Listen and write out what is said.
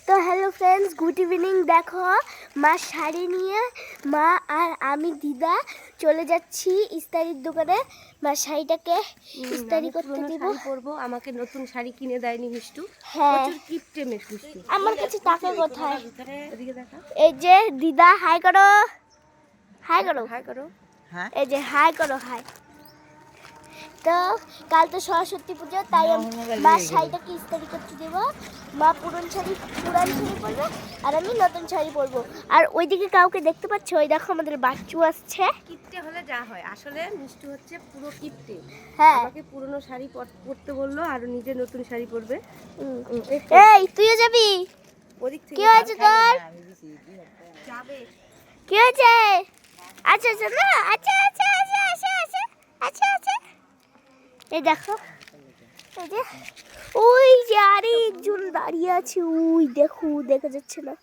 তো hello friends, good evening. দেখো মা শাড়ি নিয়ে মা আর আমি দিদা চলে যাচ্ছি ইস্তারির দোকানে। মা শাড়িটাকে ইস্তারি করতে দিব। শাড়ি পরবো, আমাকে নতুন শাড়ি কিনে দেয়নি মিষ্টু। হ্যাঁ, প্রচুর কিপটে মিষ্টু। আমার কাছে টাকা কোথায়? এদিকে দেখা। এই যে দিদা, হাই করো, হাই করো, হাই করো। হ্যাঁ, এই যে হাই করো, হাই। তো কাল তো সরস্বতী পুজো, তাই মা শাড়িটাকে ইস্তারি করতে দেব। মা পুরান শাড়ি পরবে আর আমি নতুন শাড়ি পরবো। আর ওইদিকে কাউকে দেখতে পাচ্ছ? ওই দেখো আমাদের বাচ্চু আসছে। কিপটে হলে যা হয়, আসলে মিষ্টু হচ্ছে পুরো কিপটে। হ্যাঁ, আমাকে পুরনো শাড়ি পরতে বললো আর নিজে নতুন শাড়ি পরবে। এই তুইও যাবি? ওদিক থেকে কি হয়েছে তোর? যাবে। কি হয়েছে? আচ্ছা আচ্ছা, না আচ্ছা আচ্ছা আচ্ছা আচ্ছা আচ্ছা আচ্ছা আচ্ছা। এই দেখো, এই যে ওই যে আরেকজন দাঁড়িয়ে আছে, ওই দেখো, দেখা যাচ্ছে না।